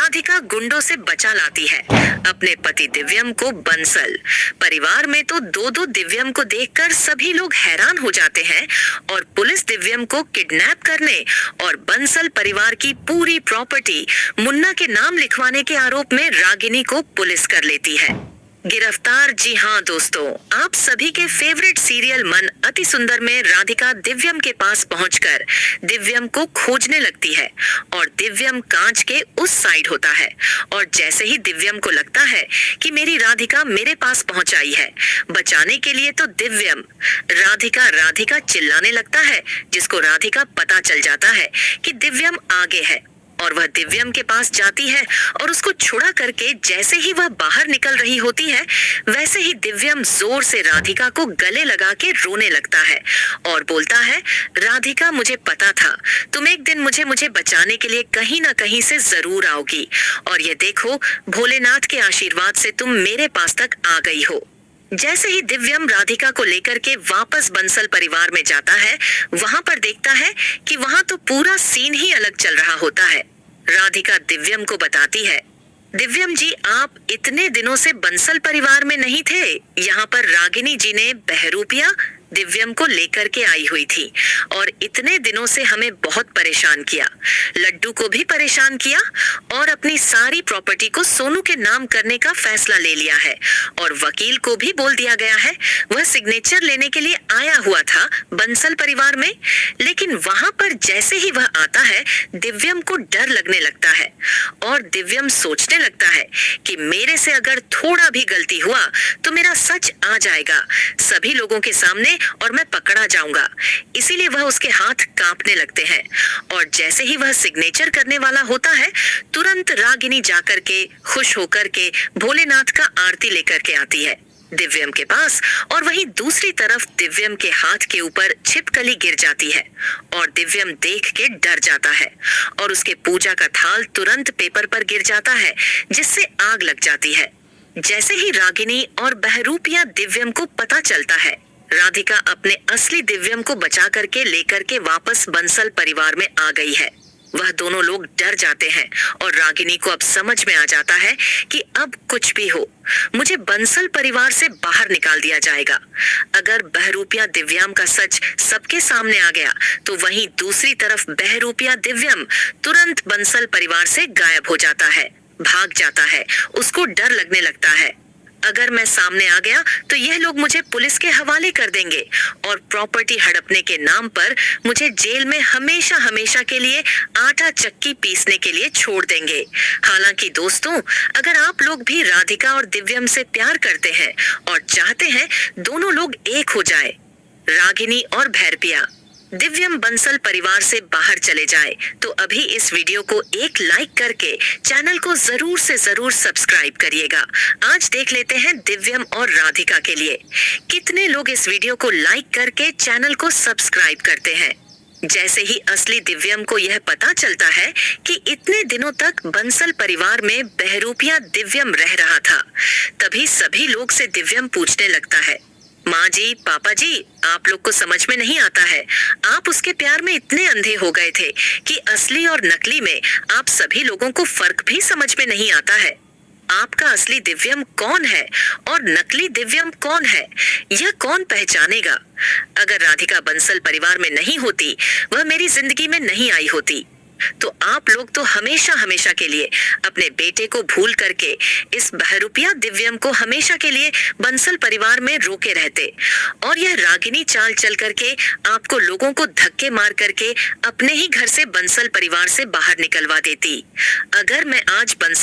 राधिका गुंडों से बचा लाती है अपने पति दिव्यम को बंसल। परिवार में तो दो दो दिव्यम को देखकर सभी लोग हैरान हो जाते हैं और पुलिस दिव्यम को किडनैप करने और बंसल परिवार की पूरी प्रॉपर्टी मुन्ना के नाम लिखवाने के आरोप में रागिनी को पुलिस कर लेती है गिरफ्तार। जी हाँ दोस्तों, आप सभी के फेवरेट सीरियल मन अति सुंदर में राधिका दिव्यम के पास पहुंचकर दिव्यम को खोजने लगती है और दिव्यम कांच के उस साइड होता है और जैसे ही दिव्यम को लगता है कि मेरी राधिका मेरे पास पहुंच आई है बचाने के लिए, तो दिव्यम राधिका राधिका चिल्लाने लगता है, जिसको राधिका पता चल जाता है कि दिव्यम आगे है और वह दिव्यम के पास जाती है और उसको छुड़ा करके जैसे ही वह बाहर निकल रही होती है वैसे ही दिव्यम जोर से राधिका को गले लगा के रोने लगता है और बोलता है, राधिका मुझे पता था तुम एक दिन मुझे बचाने के लिए कहीं ना कहीं से जरूर आओगी और ये देखो भोलेनाथ के आशीर्वाद से तुम मेरे पास तक आ गई हो। जैसे ही दिव्यम राधिका को लेकर के वापस बंसल परिवार में जाता है, वहां पर देखता है कि वहां तो पूरा सीन ही अलग चल रहा होता है। राधिका दिव्यम को बताती है, दिव्यम जी आप इतने दिनों से बंसल परिवार में नहीं थे, यहाँ पर रागिनी जी ने बहरूपिया दिव्यम को लेकर के आई हुई थी और इतने दिनों से हमें बहुत परेशान किया, लड्डू को भी परेशान किया और अपनी सारी प्रॉपर्टी को सोनू के नाम करने का फैसला ले लिया है और वकील को भी बोल दिया गया है। वह सिग्नेचर लेने के लिए आया हुआ था बंसल परिवार में, लेकिन वहां पर जैसे ही वह आता है दिव्यम को डर लगने लगता है और दिव्यम सोचने लगता है कि मेरे से अगर थोड़ा भी गलती हुआ तो मेरा सच आ जाएगा सभी लोगों के सामने और मैं पकड़ा जाऊंगा। इसीलिए वह उसके हाथ कांपने लगते हैं और जैसे ही वह सिग्नेचर करने वाला होता है तुरंत रागिनी जाकर के खुश होकर के भोलेनाथ का आरती लेकर के आती है दिव्यम के पास और वहीं दूसरी तरफ दिव्यम के हाथ के ऊपर छिपकली गिर जाती है और दिव्यम देख के डर जाता है और उसके पूजा का थाल तुरंत पेपर पर गिर जाता है जिससे आग लग जाती है। जैसे ही रागिनी और बहरूपिया दिव्यम को पता चलता है, राधिका अपने असली दिव्यम को बचा करके लेकर के वापस बंसल परिवार में आ गई है। वह दोनों लोग डर जाते हैं और रागिनी को अब समझ में आ जाता है कि अब कुछ भी हो मुझे बंसल परिवार से बाहर निकाल दिया जाएगा। अगर बहरूपिया दिव्यम का सच सबके सामने आ गया तो वहीं दूसरी तरफ बहरूपिया दिव्यम तुरंत बंसल परिवार से गायब हो जाता है, भाग जाता है। उसको डर लगने लगता है, अगर मैं सामने आ गया तो यह लोग मुझे पुलिस के हवाले कर देंगे और प्रॉपर्टी हड़पने के नाम पर मुझे जेल में हमेशा हमेशा के लिए आटा चक्की पीसने के लिए छोड़ देंगे। हालांकि दोस्तों, अगर आप लोग भी राधिका और दिव्यम से प्यार करते हैं और चाहते हैं दोनों लोग एक हो जाए, रागिनी और भैरपिया दिव्यम बंसल परिवार से बाहर चले जाए, तो अभी इस वीडियो को एक लाइक करके चैनल को जरूर से जरूर सब्सक्राइब करिएगा। आज देख लेते हैं दिव्यम और राधिका के लिए कितने लोग इस वीडियो को लाइक करके चैनल को सब्सक्राइब करते हैं। जैसे ही असली दिव्यम को यह पता चलता है कि इतने दिनों तक बंसल परिवार में बहरूपिया दिव्यम रह रहा था, तभी सभी लोग से दिव्यम पूछने लगता है, माँ जी, पापा जी, आप लोग को समझ में नहीं आता है, आप उसके प्यार में इतने अंधे हो गए थे कि असली और नकली में आप सभी लोगों को फर्क भी समझ में नहीं आता है। आपका असली दिव्यम कौन है और नकली दिव्यम कौन है, यह कौन पहचानेगा। अगर राधिका बंसल परिवार में नहीं होती, वह मेरी जिंदगी में नहीं आई होती, तो आप लोग तो हमेशा हमेशा के लिए अपने बेटे को भूल करके इस बहरूपिया दिव्यम को हमेशा के लिए बंसल परिवार में रोके रहते और यह रागिनी चाल चल करके आपको लोगों को धक्के मार करके अपने ही घर से बंसल परिवार से बाहर निकलवा देती। अगर मैं आज बंसल